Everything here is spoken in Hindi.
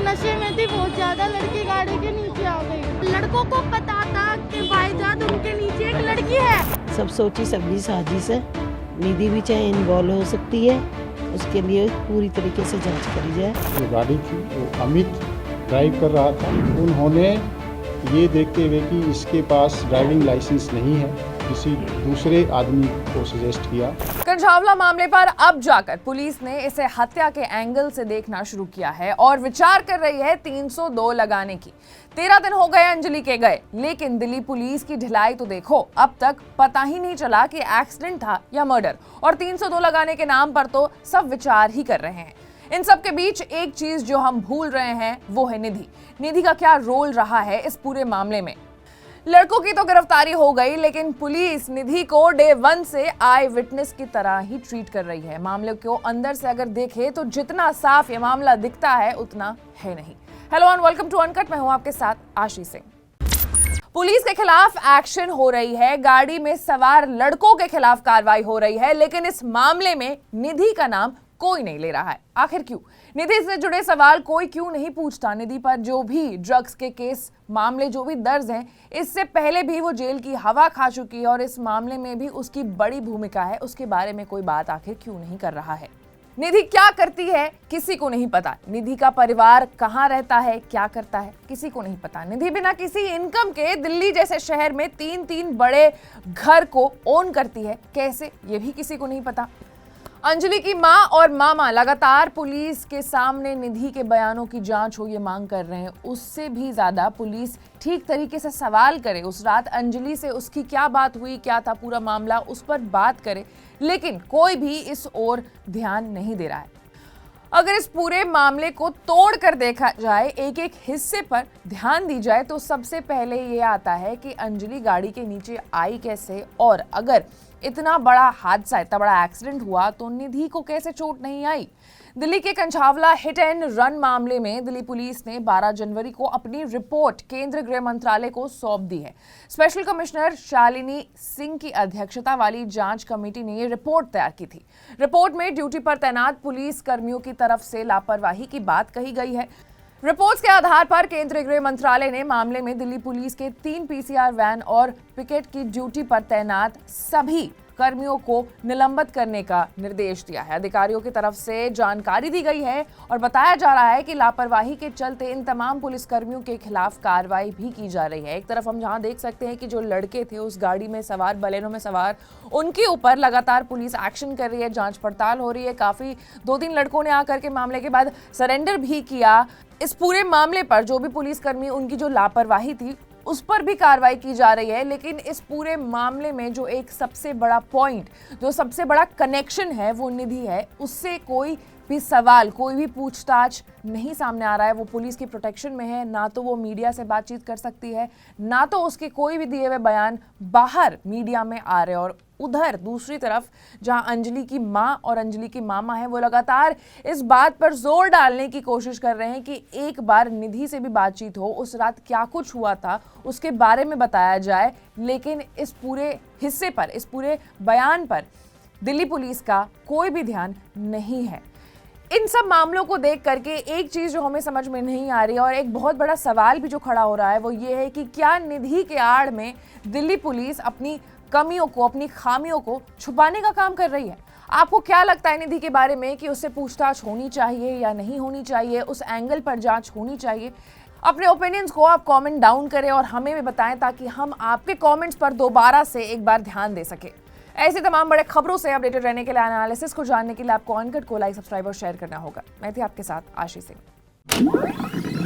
नशे में थी बहुत ज्यादा, लड़की गाड़ी के नीचे आ गई। लड़कों को पता था कि भाईजान उनके नीचे एक लड़की है। सब सोची समझी साजिश है, निधि भी चाहे इन्वॉल्व हो सकती है, उसके लिए पूरी तरीके से जांच करी जाए। जो गाड़ी थी वो अमित ड्राइव कर रहा था। उन्होंने ये देखते हुए कि इसके पास ड्राइविंग लाइसेंस नहीं है, किसी दूसरे आदमी को सजेस्ट किया। कंझावला मामले पर अब जाकर पुलिस ने इसे हत्या के एंगल से देखना शुरू किया है और विचार कर रही है 302 लगाने की। 13 दिन हो गए अंजलि के गए, लेकिन दिल्ली पुलिस की ढिलाई तो देखो, अब तक पता ही नहीं चला कि एक्सीडेंट था या मर्डर। और 302 लगाने के नाम पर तो सब विचार ही कर रहे हैं। इन सब के बीच एक चीज जो हम भूल रहे हैं वो है निधि। निधि का क्या रोल रहा है इस पूरे मामले में। लड़कों की तो गिरफ्तारी हो गई, लेकिन पुलिस निधि को डे 1 से आई विटनेस की तरह ही ट्रीट कर रही है। मामले को अंदर से अगर देखें तो जितना साफ ये मामला दिखता है उतना है नहीं। Hello and welcome to Uncut, मैं हूं आपके साथ आशी सिंह। पुलिस के खिलाफ एक्शन हो रही है, गाड़ी में सवार लड़कों के खिलाफ कार्रवाई हो रही है, लेकिन इस मामले में निधि का नाम कोई नहीं ले रहा है। आखिर क्यों? निधि से जुड़े सवाल कोई क्यों नहीं पूछता? निधि पर जो भी ड्रग्स के केस मामले जो भी दर्ज हैं, इससे पहले भी वो जेल की हवा खा चुकी है और इस मामले में भी उसकी बड़ी भूमिका है। उसके बारे में कोई बात आखिर क्यों नहीं कर रहा है? निधि क्या करती है किसी को नहीं पता। निधि का परिवार कहाँ रहता है, क्या करता है, किसी को नहीं पता। निधि बिना किसी इनकम के दिल्ली जैसे शहर में 3 बड़े घर को ओन करती है, कैसे, ये भी किसी को नहीं पता। अंजलि की मां और मामा लगातार पुलिस के सामने निधि के बयानों की जांच हो ये मांग कर रहे हैं। उससे भी ज्यादा पुलिस ठीक तरीके से सवाल करे, उस रात अंजलि से उसकी क्या बात हुई, क्या था पूरा मामला, उस पर बात करे, लेकिन कोई भी इस ओर ध्यान नहीं दे रहा है। अगर इस पूरे मामले को तोड़ कर देखा जाए, एक एक हिस्से पर ध्यान दी जाए, तो सबसे पहले ये आता है कि अंजलि गाड़ी के नीचे आई कैसे, और अगर इतना बड़ा हादसा, इतना बड़ा एक्सीडेंट हुआ तो निधि को कैसे चोट नहीं आई। दिल्ली के कंझावला हिट एंड रन मामले में दिल्ली पुलिस ने 12 जनवरी को अपनी रिपोर्ट केंद्रीय गृह मंत्रालय को सौंप दी है। स्पेशल कमिश्नर शालिनी सिंह की अध्यक्षता वाली जांच कमेटी ने ये रिपोर्ट तैयार की थी। रिपोर्ट में ड्यूटी पर तैनात पुलिस कर्मियों की तरफ से लापरवाही की बात कही गई है। रिपोर्ट्स के आधार पर केंद्रीय गृह मंत्रालय ने मामले में दिल्ली पुलिस के 3 पीसीआर वैन और पिकेट की ड्यूटी पर तैनात सभी कर्मियों को निलंबित करने का निर्देश दिया है। अधिकारियों की तरफ से जानकारी दी गई है और बताया जा रहा है कि लापरवाही के चलते इन तमाम पुलिस कर्मियों के खिलाफ कार्रवाई भी की जा रही है। एक तरफ हम जहां देख सकते हैं कि जो लड़के थे उस गाड़ी में सवार, बलेनो में सवार, उनके ऊपर लगातार पुलिस एक्शन कर रही है, जांच पड़ताल हो रही है। काफी 2-3 लड़कों ने आकर के मामले के बाद सरेंडर भी किया। इस पूरे मामले पर जो भी पुलिसकर्मी, उनकी जो लापरवाही थी उस पर भी कार्रवाई की जा रही है। लेकिन इस पूरे मामले में जो एक सबसे बड़ा पॉइंट, जो सबसे बड़ा कनेक्शन है, वो निधि है। उससे कोई भी सवाल, कोई भी पूछताछ नहीं सामने आ रहा है। वो पुलिस की प्रोटेक्शन में है, ना तो वो मीडिया से बातचीत कर सकती है, ना तो उसके कोई भी दिए हुए बयान बाहर मीडिया में आ रहे हैं। और उधर दूसरी तरफ जहां अंजलि की मां और अंजलि की मामा है, वो लगातार इस बात पर जोर डालने की कोशिश कर रहे हैं कि एक बार निधि से भी बातचीत हो, उस रात क्या कुछ हुआ था उसके बारे में बताया जाए। लेकिन इस पूरे हिस्से पर, इस पूरे बयान पर दिल्ली पुलिस का कोई भी ध्यान नहीं है। इन सब मामलों को देख करके एक चीज जो हमें समझ में नहीं आ रही है और एक बहुत बड़ा सवाल भी जो खड़ा हो रहा है, वो ये है कि क्या निधि के आड़ में दिल्ली पुलिस अपनी कमियों को, अपनी खामियों को छुपाने का काम कर रही है? आपको क्या लगता है निधि के बारे में कि उससे पूछताछ होनी चाहिए या नहीं होनी चाहिए, उस एंगल पर जांच होनी चाहिए? अपने ओपिनियंस को आप कमेंट डाउन करें और हमें भी बताएं, ताकि हम आपके कमेंट्स पर दोबारा से एक बार ध्यान दे सके। ऐसी तमाम बड़े खबरों से अपडेटेड रहने के लिए, एनालिसिस को जानने के लिए आपको अनकट को लाइक, सब्सक्राइब और शेयर करना होगा। मैं थी आपके साथ आशी सिंह।